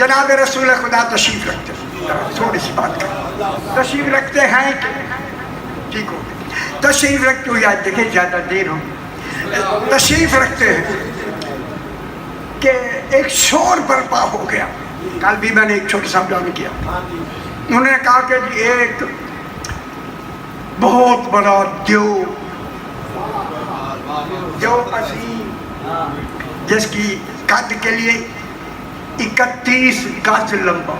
जनाब रसूल खुदा तशरीफ रखते, थोड़ी सी बात करें, तशरीफ रखते हैं कि ठीक हो गया, तशरीफ रखते हुए आज देखें ज़्यादा देर हो, तशरीफ रखते हैं कि एक शोर बर्पा हो गया। कल भी मैंने एक छोटा सा बयान किया, उन्होंने कहा कि एक बहुत बड़ा देव अजीम जिसकी कद के लिए 31 गज लंबा,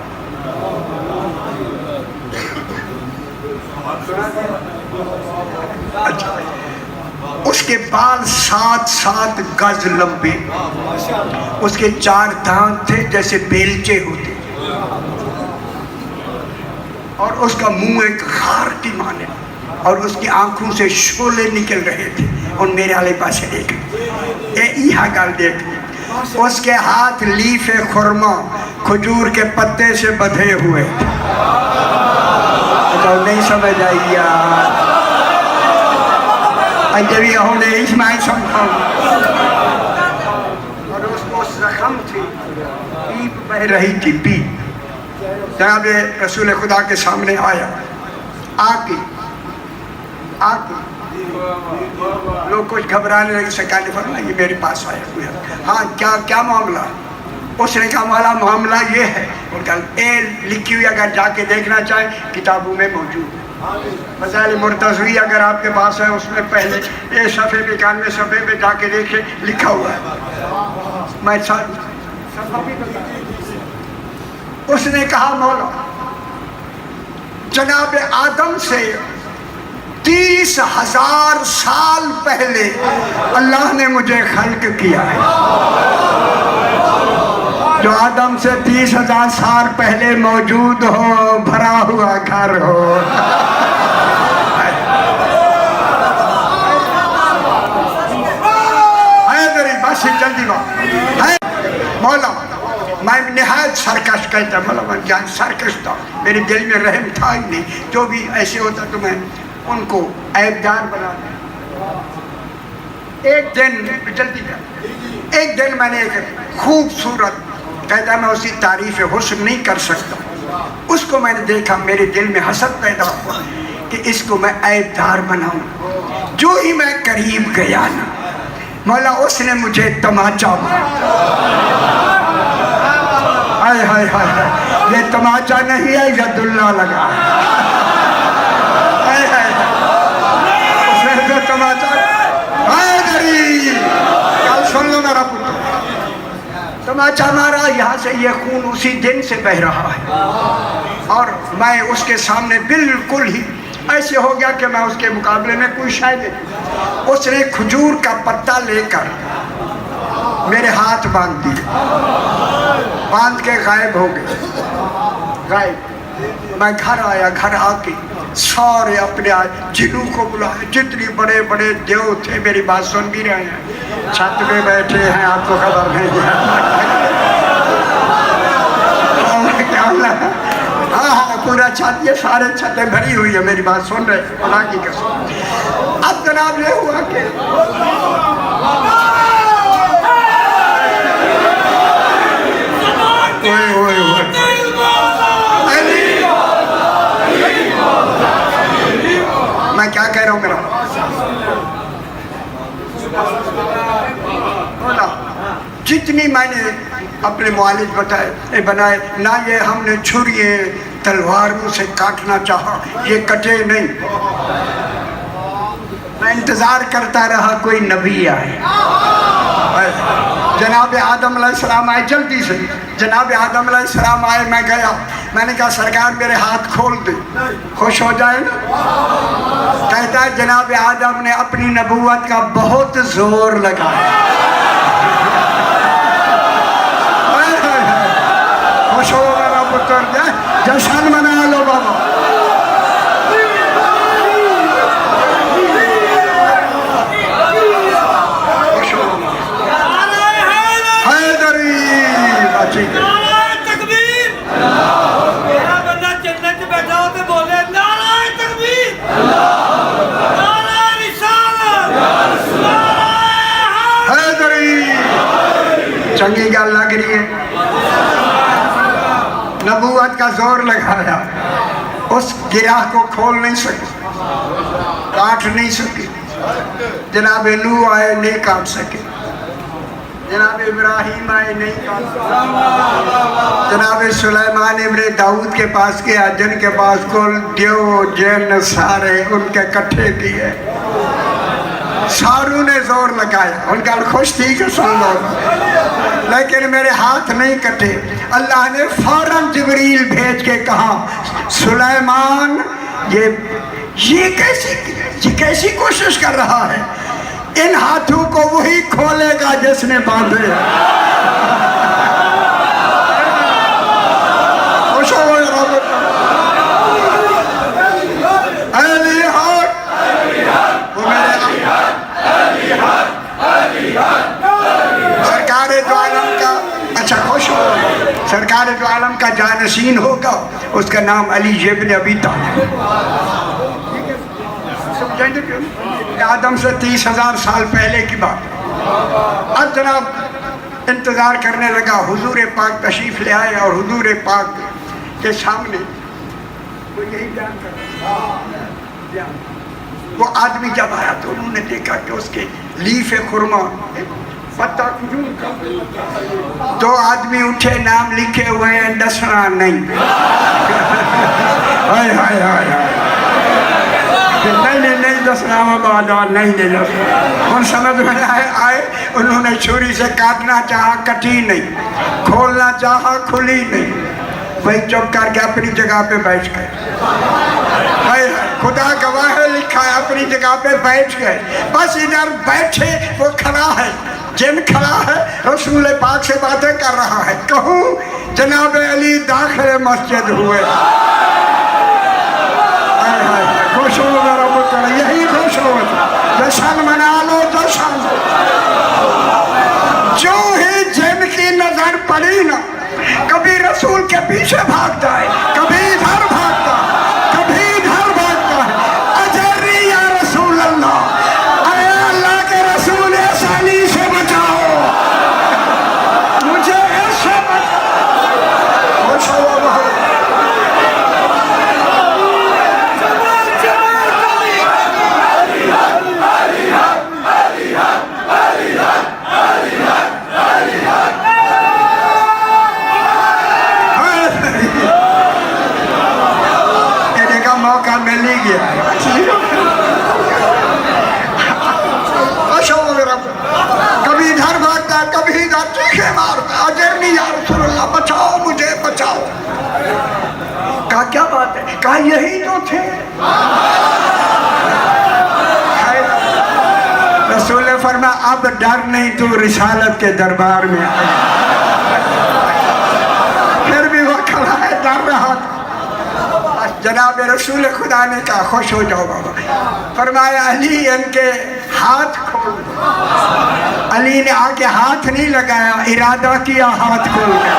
अच्छा, उसके बाल 7-7 गज लंबे, उसके 4 दांत थे जैसे बेलचे होते, और उसका मुंह एक खार की माने, और उसकी आंखों से शोले निकल रहे थे। और मेरे आले पास देख यह गल देख, उसके हाथ लीफे खुरमा खजूर के पत्ते से बंधे हुए थे। तो नहीं समझ आई यार, अजबी होने इसमाइल समझाओ। और उसको जख्म थी, पीप बह रही थी, पीप। जनाब रसूल खुदा के सामने आया, आके लोग कुछ घबराने लगे, सरकार ने फरमाया ये मेरे पास आया हुआ है। हाँ, क्या मामला? उसने कहा हमारा मामला ये है, और कल ए लिखी हुई अगर जाके देखना चाहे किताबों में मौजूद है। मसाइल मुर्तज़वी अगर आपके पास है, उसमें पहले ए सफ़े पे 91 सफ़े पे जाके देखे, लिखा हुआ है। मैं उसने कहा मौला, जनाब आदम से 30,000 साल पहले अल्लाह ने मुझे खल्क किया है। जो आदम से 30,000 साल पहले मौजूद हो, भरा हुआ घर हो। बस जल्दी बात मौला, मैं निहायत सरकश कहता, मतलब जान सरकश था, मेरे दिल में रहम था ही नहीं। जो भी ऐसे होता तो मैं उनको ऐबदार बना दें। एक दिन मैंने एक खूबसूरत, कहता मैं उसकी तारीफ हुस्न नहीं कर सकता, उसको मैंने देखा, मेरे दिल में हसद पैदा हुआ कि इसको मैं ऐबदार बनाऊं। जो ही मैं करीब गया ना, मौला उसने मुझे तमाचा मारा। हाय हाय हाय, ये तमाचा नहीं है, यदुल्ला लगा। हाय हाय, उसने जो तमाचा, कल सुन लो मेरा पुत्र, तमाचा मारा, यहाँ से ये खून उसी दिन से बह रहा है। और मैं उसके सामने बिल्कुल ही ऐसे हो गया कि मैं उसके मुकाबले में कोई शायद नहीं। उसने खजूर का पत्ता लेकर मेरे हाथ बांध दिए, बांध के गायब हो गए, गायब। मैं घर आया, घर आके सारे अपने जिन्हों को बुलाए, जितने बड़े बड़े देव थे, मेरी बात सुन भी रहे हैं, छत पे बैठे हैं, आपको खबर नहीं है। हाँ, पूरा छत, ये सारे छतें भरी हुई है, मेरी बात सुन रहे, अल्लाह की कसम। अब जनाब ये हुआ कि मैं क्या कह रहा हूँ, मेरा बोला, जितनी मैंने अपने मुआलिज बनाए ना, ये हमने छुरियों तलवारों से काटना चाहा, ये कटे नहीं। मैं इंतज़ार करता रहा कोई नबी आए। जनाब आदम अलैहिस्सलाम आए, जल्दी से जनाब आदम अलैहिस्सलाम आए। मैं गया, मैंने कहा सरकार मेरे हाथ खोल दे, खुश हो जाए ना। कहता है जनाब आदम ने अपनी नबूवत का बहुत जोर लगाया। खुश हो मेरा पुत्र, जश्न मना लो बाबा। चंगी गल लग रही है। नबूवत का जोर लगाया, उस गिराह को खोल नहीं सके, काट नहीं सके। जनाब नूह आए नहीं काट सके, जनाब इब्राहिम आए नहीं काट सके, जनाब सुलेमान इब्ने दाऊद के पास गया जिनके पास कुल देव जैन सारे उनके इकट्ठे किए, सारू ने जोर लगाया, उनका खुश थी कि सुन लो, लेकिन मेरे हाथ नहीं कटे। अल्लाह ने फौरन जिब्रील भेज के कहा सुलेमान ये कैसी कोशिश कर रहा है, इन हाथों को वही खोलेगा जिसने बांधे। सरकार दो आलम का जानशीन होगा, उसका नाम अली इब्न अबी तालिब। आदम से 30,000 साल पहले की बात। अब जनाब इंतज़ार करने लगा, हुजूर पाक तशरीफ ले आए और हुजूर पाक के सामने वो यही बयान कर, वो आदमी जब आया तो उन्होंने देखा कि उसके लीफ खुरमा पत्ता खजूर का, दो आदमी उठे, नाम लिखे हुए हैं, दसना नहीं। हाय हाय हाय नहीं दसना नहीं दसना। उन समझ में आए, उन्होंने छुरी से काटना चाहा, कटी नहीं, खोलना चाहा, खुली नहीं, वही चुप करके अपनी जगह पे बैठ गए। खुदा गवाह है, लिखा है अपनी जगह पे बैठ गए। बस इधर बैठे, वो खड़ा है, जिन खड़ा है, रसूल पाक से बातें कर रहा है। कहूँ जनाब अली दाखिल मस्जिद हुए, खुश हो कर, यही खुश हो, जश्न मना लो, जश्न। जो ही जिनकी नजर पड़ी ना, कभी रसूल के पीछे भागता है, कभी इधर भागता है, कभी इधर भागता है। अजरी या रसूल अल्लाह, अरे अल्लाह के रसूल साली से बचाओ, मुझे ऐसे मौका मिल ही गया। कभी इधर भागता, कभी इधर चीखे मारता, अजरनी या रसूलल्लाह, बचाओ मुझे, बचाओ। कहा क्या बात है, कहा यही तो थे। रसूल ने फरमाया अब डर नहीं, तू रिसालत के दरबार में आया। फिर भी वो खड़ा है, डर रहा था। जनाब रसूल खुदा ने कहा खुश हो जाओ बाबा। फरमाया अली इनके हाथ खोल। अली ने आके हाथ नहीं लगाया, इरादा किया हाथ खोल गया।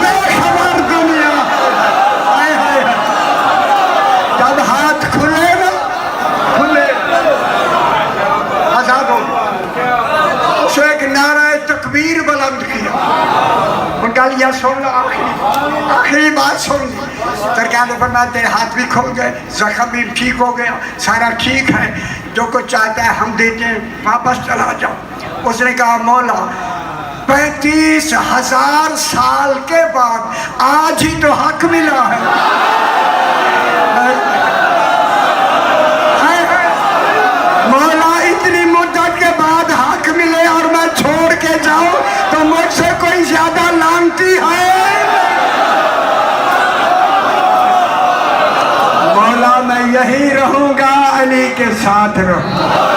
बेखबर दुनिया, हाय हाय, जब हाथ खुले ना, खुले आजाद हो। उसने एक नारा तकबीर बुलंद किया, उनका लिया सुन लो, आखिरी बात सुन ली। सरकार ने फरमाया तेरे हाथ भी खोल गए, जख्म भी ठीक हो गया, सारा ठीक है, जो कुछ चाहता है हम देते हैं, वापस चला जाओ। उसने कहा मौला 35,000 साल के बाद आज ही तो हक मिला है। मौला इतनी मुद्दत के बाद हक मिले और मैं छोड़ के जाऊं तो मुझसे कोई ज्यादा लानती है। मौला मैं यही रहूंगा, अली के साथ रहूंगा।